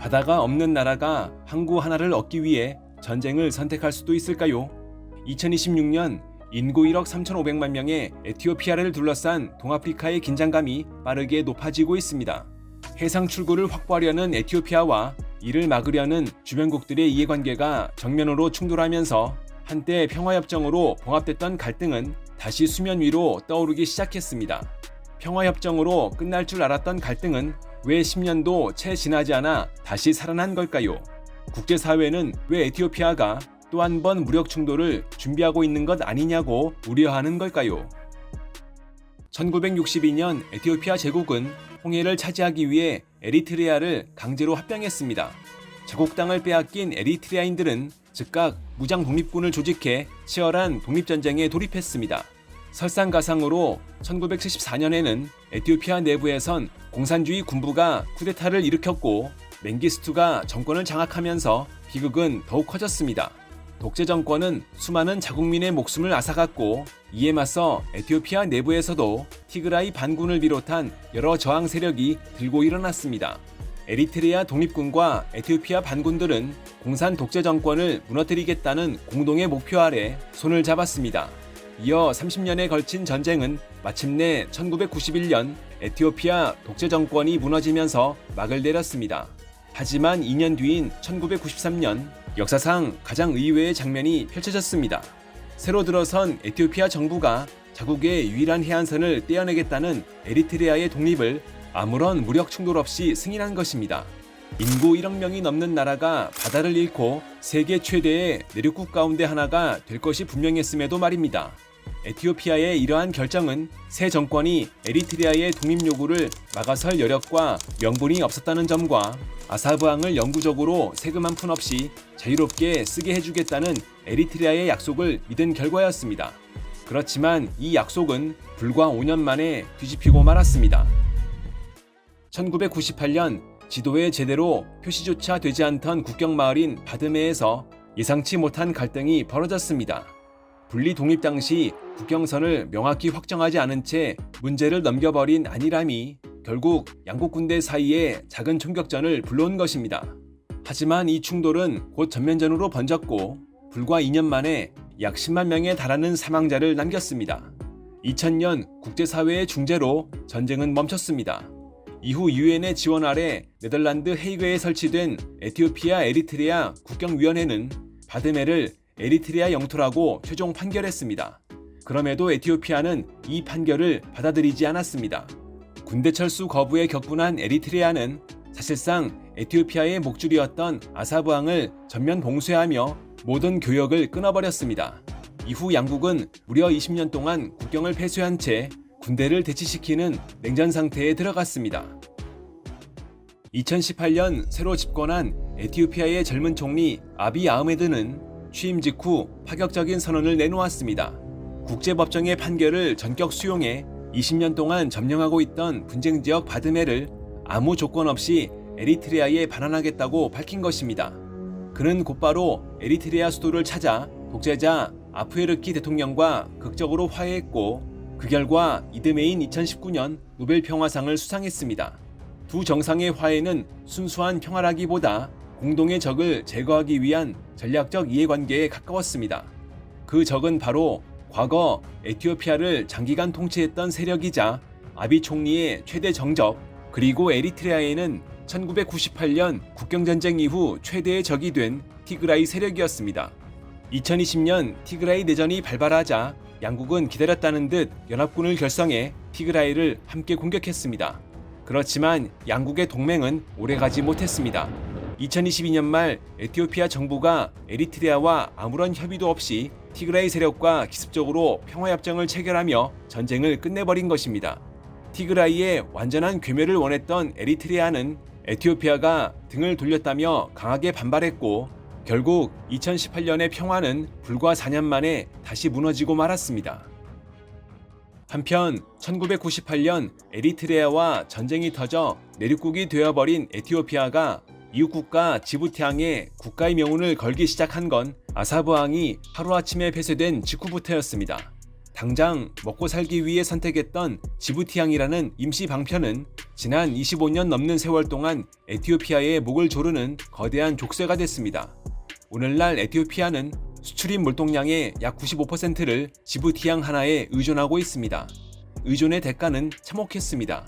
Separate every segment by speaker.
Speaker 1: 바다가 없는 나라가 항구 하나를 얻기 위해 전쟁을 선택할 수도 있을까요? 2026년 인구 1억 3,500만 명의 에티오피아를 둘러싼 동아프리카의 긴장감이 빠르게 높아지고 있습니다. 해상 출구를 확보하려는 에티오피아와 이를 막으려는 주변국들의 이해관계가 정면으로 충돌하면서 한때 평화협정으로 봉합됐던 갈등은 다시 수면 위로 떠오르기 시작했습니다. 평화협정으로 끝날 줄 알았던 갈등은 왜 10년도 채 지나지 않아 다시 살아난 걸까요? 국제사회는 왜 에티오피아가 또 한 번 무력 충돌을 준비하고 있는 것 아니냐고 우려하는 걸까요? 1962년 에티오피아 제국은 홍해를 차지하기 위해 에리트레아를 강제로 합병했습니다. 제국 땅을 빼앗긴 에리트레아인들은 즉각 무장 독립군을 조직해 치열한 독립전쟁에 돌입했습니다. 설상가상으로 1974년에는 에티오피아 내부에선 공산주의 군부가 쿠데타를 일으켰고 맹기스투가 정권을 장악하면서 비극은 더욱 커졌습니다. 독재 정권은 수많은 자국민의 목숨을 앗아갔고 이에 맞서 에티오피아 내부에서도 티그라이 반군을 비롯한 여러 저항 세력이 들고 일어났습니다. 에리트레아 독립군과 에티오피아 반군들은 공산 독재 정권을 무너뜨리겠다는 공동의 목표 아래 손을 잡았습니다. 이어 30년에 걸친 전쟁은 마침내 1991년 에티오피아 독재 정권이 무너지면서 막을 내렸습니다. 하지만 2년 뒤인 1993년 역사상 가장 의외의 장면이 펼쳐졌습니다. 새로 들어선 에티오피아 정부가 자국의 유일한 해안선을 떼어내겠다는 에리트레아의 독립을 아무런 무력 충돌 없이 승인한 것입니다. 인구 1억 명이 넘는 나라가 바다를 잃고 세계 최대의 내륙국 가운데 하나가 될 것이 분명했음에도 말입니다. 에티오피아의 이러한 결정은 새 정권이 에리트레아의 독립 요구를 막아설 여력과 명분이 없었다는 점과 아사브항을 영구적으로 세금 한 푼 없이 자유롭게 쓰게 해주겠다는 에리트레아의 약속을 믿은 결과였습니다. 그렇지만 이 약속은 불과 5년 만에 뒤집히고 말았습니다. 1998년 지도에 제대로 표시조차 되지 않던 국경마을인 바드메에서 예상치 못한 갈등이 벌어졌습니다. 분리 독립 당시 국경선을 명확히 확정하지 않은 채 문제를 넘겨버린 안일함이 결국 양국 군대 사이에 작은 총격전을 불러온 것입니다. 하지만 이 충돌은 곧 전면전으로 번졌고 불과 2년 만에 약 10만 명에 달하는 사망자를 남겼습니다. 2000년 국제사회의 중재로 전쟁은 멈췄습니다. 이후 유엔의 지원 아래 네덜란드 헤이그에 설치된 에티오피아 에리트레아 국경위원회는 바드메를 에리트레아 영토라고 최종 판결했습니다. 그럼에도 에티오피아는 이 판결을 받아들이지 않았습니다. 군대 철수 거부에 격분한 에리트레아는 사실상 에티오피아의 목줄이었던 아사브항을 전면 봉쇄하며 모든 교역을 끊어버렸습니다. 이후 양국은 무려 20년 동안 국경을 폐쇄한 채 군대를 대치시키는 냉전 상태에 들어갔습니다. 2018년 새로 집권한 에티오피아의 젊은 총리 아비 아흐메드는 취임 직후 파격적인 선언을 내놓았습니다. 국제법정의 판결을 전격 수용해 20년 동안 점령하고 있던 분쟁 지역 바드메를 아무 조건 없이 에리트레아에 반환하겠다고 밝힌 것입니다. 그는 곧바로 에리트레아 수도를 찾아 독재자 아프에르키 대통령과 극적으로 화해했고 그 결과 이듬해인 2019년 노벨 평화상을 수상했습니다. 두 정상의 화해는 순수한 평화라기보다 공동의 적을 제거하기 위한 전략적 이해관계에 가까웠습니다. 그 적은 바로 과거 에티오피아를 장기간 통치했던 세력이자 아비 총리의 최대 정적, 그리고 에리트레아에는 1998년 국경전쟁 이후 최대의 적이 된 티그라이 세력이었습니다. 2020년 티그라이 내전이 발발하자 양국은 기다렸다는 듯 연합군을 결성해 티그라이를 함께 공격했습니다. 그렇지만 양국의 동맹은 오래가지 못했습니다. 2022년 말 에티오피아 정부가 에리트레아와 아무런 협의도 없이 티그라이 세력과 기습적으로 평화협정을 체결하며 전쟁을 끝내버린 것입니다. 티그라이의 완전한 괴멸을 원했던 에리트레아는 에티오피아가 등을 돌렸다며 강하게 반발했고 결국 2018년의 평화는 불과 4년 만에 다시 무너지고 말았습니다. 한편 1998년 에리트레아와 전쟁이 터져 내륙국이 되어버린 에티오피아가 이웃국가 지부티항에 국가의 명운을 걸기 시작한 건 아사브항이 하루아침에 폐쇄된 직후부터였습니다. 당장 먹고 살기 위해 선택했던 지부티항이라는 임시 방편은 지난 25년 넘는 세월 동안 에티오피아의 목을 조르는 거대한 족쇄가 됐습니다. 오늘날 에티오피아는 수출입 물동량의 약 95%를 지부티항 하나에 의존하고 있습니다. 의존의 대가는 참혹했습니다.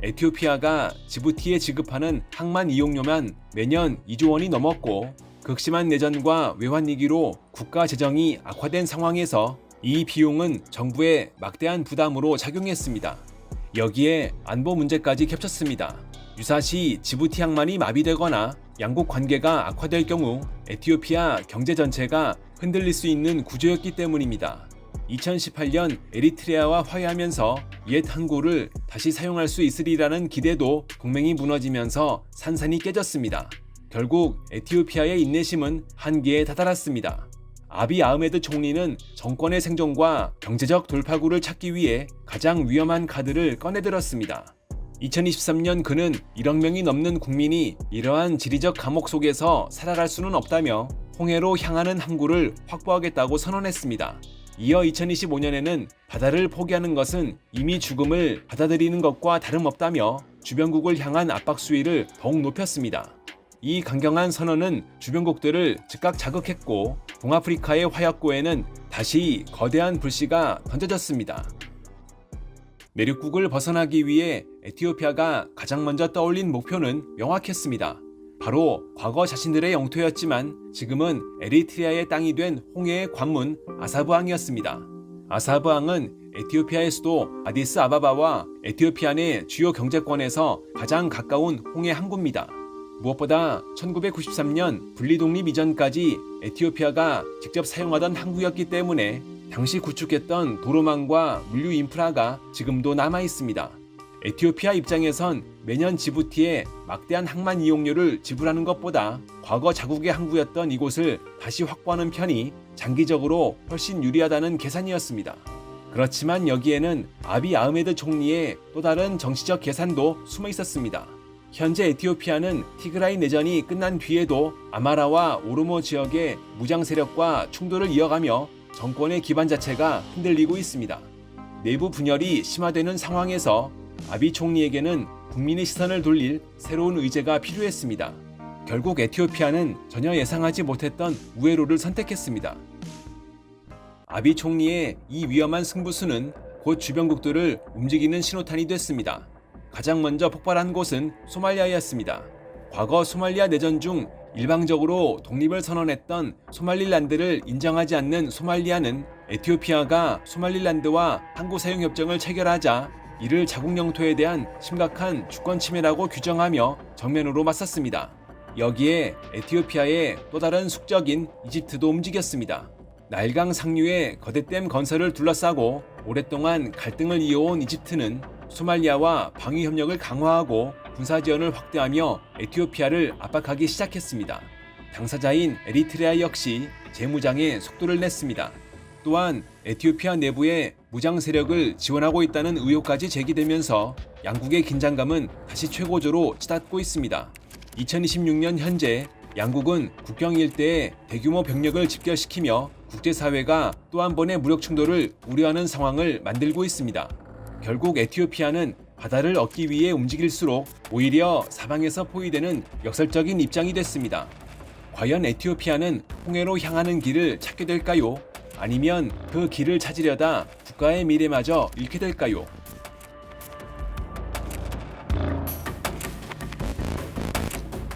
Speaker 1: 에티오피아가 지부티에 지급하는 항만 이용료만 매년 2조 원이 넘었고 극심한 내전과 외환위기로 국가 재정이 악화된 상황에서 이 비용은 정부의 막대한 부담으로 작용했습니다. 여기에 안보 문제까지 겹쳤습니다. 유사시 지부티 항만이 마비되거나 양국 관계가 악화될 경우 에티오피아 경제 전체가 흔들릴 수 있는 구조였기 때문입니다. 2018년 에리트레아와 화해하면서 옛 항구를 다시 사용할 수 있으리라는 기대도 동맹이 무너지면서 산산이 깨졌습니다. 결국 에티오피아의 인내심은 한계에 다다랐습니다. 아비 아흐메드 총리는 정권의 생존과 경제적 돌파구를 찾기 위해 가장 위험한 카드를 꺼내들었습니다. 2023년 그는 1억 명이 넘는 국민이 이러한 지리적 감옥 속에서 살아갈 수는 없다며 홍해로 향하는 항구를 확보하겠다고 선언했습니다. 이어 2025년에는 바다를 포기하는 것은 이미 죽음을 받아들이는 것과 다름없다며 주변국을 향한 압박 수위를 더욱 높였습니다. 이 강경한 선언은 주변국들을 즉각 자극했고 동아프리카의 화약고에는 다시 거대한 불씨가 던져졌습니다. 내륙국을 벗어나기 위해 에티오피아가 가장 먼저 떠올린 목표는 명확했습니다. 바로 과거 자신들의 영토였지만 지금은 에리트리아의 땅이 된 홍해의 관문 아사브항이었습니다. 아사브항은 에티오피아의 수도 아디스 아바바와 에티오피아 내 주요 경제권에서 가장 가까운 홍해 항구입니다. 무엇보다 1993년 분리독립 이전까지 에티오피아가 직접 사용하던 항구였기 때문에 당시 구축했던 도로망과 물류 인프라가 지금도 남아 있습니다. 에티오피아 입장에선 매년 지부티에 막대한 항만 이용료를 지불하는 것보다 과거 자국의 항구였던 이곳을 다시 확보하는 편이 장기적으로 훨씬 유리하다는 계산이었습니다. 그렇지만 여기에는 아비 아흐메드 총리의 또 다른 정치적 계산도 숨어 있었습니다. 현재 에티오피아는 티그라이 내전이 끝난 뒤에도 아마라와 오로모 지역의 무장 세력과 충돌을 이어가며 정권의 기반 자체가 흔들리고 있습니다. 내부 분열이 심화되는 상황에서 아비 총리에게는 국민의 시선을 돌릴 새로운 의제가 필요했습니다. 결국 에티오피아는 전혀 예상하지 못했던 우회로를 선택했습니다. 아비 총리의 이 위험한 승부수는 곧 주변국들을 움직이는 신호탄이 됐습니다. 가장 먼저 폭발한 곳은 소말리아였습니다. 과거 소말리아 내전 중 일방적으로 독립을 선언했던 소말릴란드를 인정하지 않는 소말리아는 에티오피아가 소말릴란드와 항구 사용 협정을 체결하자 이를 자국 영토에 대한 심각한 주권 침해라고 규정하며 정면으로 맞섰습니다. 여기에 에티오피아의 또 다른 숙적인 이집트도 움직였습니다. 나일강 상류의 거대댐 건설을 둘러싸고 오랫동안 갈등을 이어온 이집트는 소말리아와 방위 협력을 강화하고 군사 지원을 확대하며 에티오피아를 압박하기 시작했습니다. 당사자인 에리트레아 역시 재무장에 속도를 냈습니다. 또한 에티오피아 내부에 무장 세력을 지원하고 있다는 의혹까지 제기되면서 양국의 긴장감은 다시 최고조로 치닫고 있습니다. 2026년 현재 양국은 국경 일대에 대규모 병력을 집결시키며 국제사회가 또 한 번의 무력 충돌을 우려하는 상황을 만들고 있습니다. 결국 에티오피아는 바다를 얻기 위해 움직일수록 오히려 사방에서 포위되는 역설적인 입장이 됐습니다. 과연 에티오피아는 홍해로 향하는 길을 찾게 될까요? 아니면 그 길을 찾으려다 국가의 미래마저 잃게 될까요?